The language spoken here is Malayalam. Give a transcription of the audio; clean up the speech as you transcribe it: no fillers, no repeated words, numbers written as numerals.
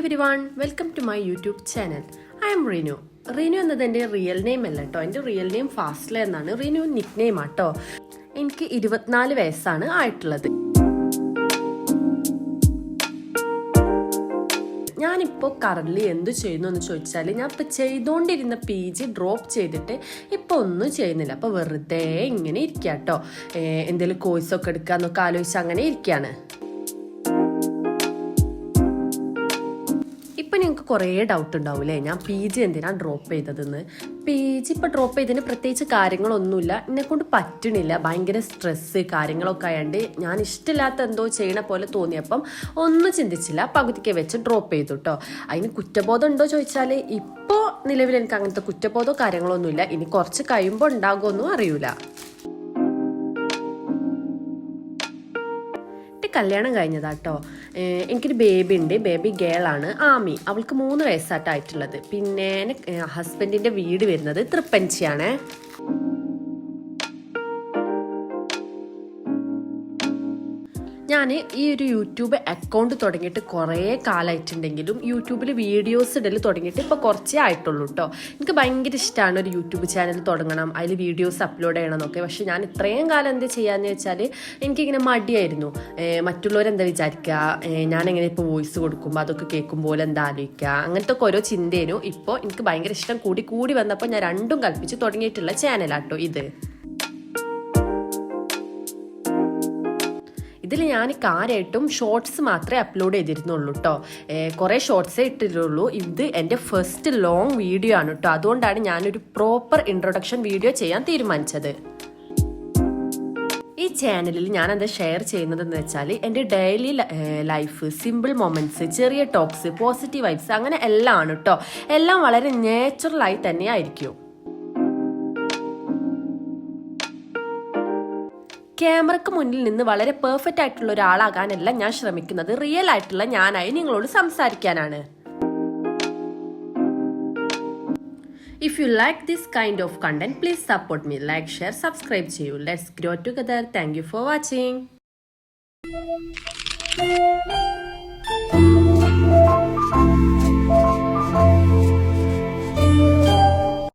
everyone, welcome to my YouTube channel. I am Renu. Reenu എന്നത് എൻ്റെ റിയൽ നെയിം അല്ല കേട്ടോ. എൻ്റെ റിയൽ നെയിം ഫാസ്ല എന്നാണ്. റീനു നിക് നെയിം ആട്ടോ. എനിക്ക് 24 വയസ്സാണ് ആയിട്ടുള്ളത്. ഞാനിപ്പോൾ കറൻറ്റ്ലി എന്ത് ചെയ്യുന്നു എന്ന് ചോദിച്ചാൽ ഞാൻ ഇപ്പോൾ ചെയ്തുകൊണ്ടിരുന്ന PG ഡ്രോപ്പ് ചെയ്തിട്ട് ഇപ്പോൾ ഒന്നും ചെയ്യുന്നില്ല. അപ്പോൾ വെറുതെ ഇങ്ങനെ ഇരിക്കുക കേട്ടോ. എന്തെങ്കിലും കോഴ്സൊക്കെ എടുക്കാമെന്നൊക്കെ ആലോചിച്ച് അങ്ങനെ ഇരിക്കുകയാണ്. ഇപ്പം നിങ്ങൾക്ക് കുറേ ഡൗട്ട് ഉണ്ടാവില്ലേ, ഞാൻ PG എന്തിനാണ് ഡ്രോപ്പ് ചെയ്തതെന്ന്. PG ഇപ്പോൾ ഡ്രോപ്പ് ചെയ്തതിന് പ്രത്യേകിച്ച് കാര്യങ്ങളൊന്നുമില്ല, എന്നെക്കൊണ്ട് പറ്റണില്ല. ഭയങ്കര സ്ട്രെസ്സ് കാര്യങ്ങളൊക്കെ ആയതുകൊണ്ട് ഞാൻ ഇഷ്ടമില്ലാത്ത എന്തോ ചെയ്യണ പോലെ തോന്നിയപ്പം ഒന്നും ചിന്തിച്ചില്ല, പകുതിക്ക് വെച്ച് ഡ്രോപ്പ് ചെയ്തു കേട്ടോ. അതിന് കുറ്റബോധം ഉണ്ടോ ചോദിച്ചാൽ ഇപ്പോൾ നിലവിൽ എനിക്ക് അങ്ങനത്തെ കുറ്റബോധമോ കാര്യങ്ങളൊന്നുമില്ല. ഇനി കുറച്ച് കഴിയുമ്പോൾ ഉണ്ടാകുമെന്നും അറിയില്ല. കല്യാണം കഴിഞ്ഞതാട്ടോ. എനിക്കൊരു ബേബി ഉണ്ട്. ബേബി ഗേളാണ്, ആമി. അവൾക്ക് 3 വയസ്സായിട്ടായിട്ടുള്ളത്. പിന്നെ ഹസ്ബൻഡിൻ്റെ വീട് വരുന്നത് തൃപ്പഞ്ചിയാണ്. ഞാൻ ഈ ഒരു യൂട്യൂബ് അക്കൗണ്ട് തുടങ്ങിയിട്ട് കുറേ കാലമായിട്ടുണ്ടെങ്കിലും യൂട്യൂബിൽ വീഡിയോസ് ഇടൽ തുടങ്ങിയിട്ട് ഇപ്പോൾ കുറച്ചേ ആയിട്ടുള്ളൂ കേട്ടോ. എനിക്ക് ഭയങ്കര ഇഷ്ടമാണ് ഒരു യൂട്യൂബ് ചാനൽ തുടങ്ങണം, അതിൽ വീഡിയോസ് അപ്ലോഡ് ചെയ്യണം എന്നൊക്കെ. പക്ഷെ ഞാൻ ഇത്രയും കാലം എന്ത് ചെയ്യാന്ന് വെച്ചാൽ എനിക്കിങ്ങനെ മടിയായിരുന്നു. മറ്റുള്ളവരെന്താ വിചാരിക്കുക, ഞാനെങ്ങനെ ഇപ്പോൾ വോയിസ് കൊടുക്കുമ്പോൾ അതൊക്കെ കേൾക്കുമ്പോൾ എന്താ ആലോചിക്കുക, അങ്ങനത്തെ ഒക്കെ ഓരോ ചിന്തേനു. ഇപ്പോൾ എനിക്ക് ഭയങ്കര ഇഷ്ടം കൂടി വന്നപ്പോൾ ഞാൻ രണ്ടും കൽപ്പിച്ച് തുടങ്ങിയിട്ടുള്ള ചാനലാട്ടോ ഇത്. ഇതിൽ ഞാൻ കാര്യമായിട്ടും ഷോർട്സ് മാത്രമേ അപ്ലോഡ് ചെയ്തിരുന്നുള്ളൂ കേട്ടോ. കുറേ ഷോർട്സേ ഇട്ടിട്ടുള്ളൂ. ഇത് എൻ്റെ ഫസ്റ്റ് ലോങ് വീഡിയോ ആണ് കേട്ടോ. അതുകൊണ്ടാണ് ഞാനൊരു പ്രോപ്പർ ഇൻട്രൊഡക്ഷൻ വീഡിയോ ചെയ്യാൻ തീരുമാനിച്ചത്. ഈ ചാനലിൽ ഞാൻ എന്താ ഷെയർ ചെയ്യുന്നതെന്ന് വെച്ചാൽ എൻ്റെ ഡെയിലി ലൈഫ്, സിമ്പിൾ മൊമെൻറ്റ്സ്, ചെറിയ ടോക്സ്, പോസിറ്റീവ് വൈബ്സ്, അങ്ങനെ എല്ലാം ആണ് കേട്ടോ. എല്ലാം വളരെ നാച്ചുറലായി തന്നെ ആയിരിക്കും. ക്യാമറയ്ക്ക് മുന്നിൽ നിന്ന് വളരെ പെർഫെക്റ്റ് ആയിട്ടുള്ള ഒരാളാകാനല്ല ഞാൻ ശ്രമിക്കുന്നത്. റിയൽ ആയിട്ടുള്ള ഞാനായി നിങ്ങളോട് സംസാരിക്കാനാണ്. If you like this kind of content, please support me. Like, share, subscribe ചെയ്യൂ. Let's grow together. Thank you for watching.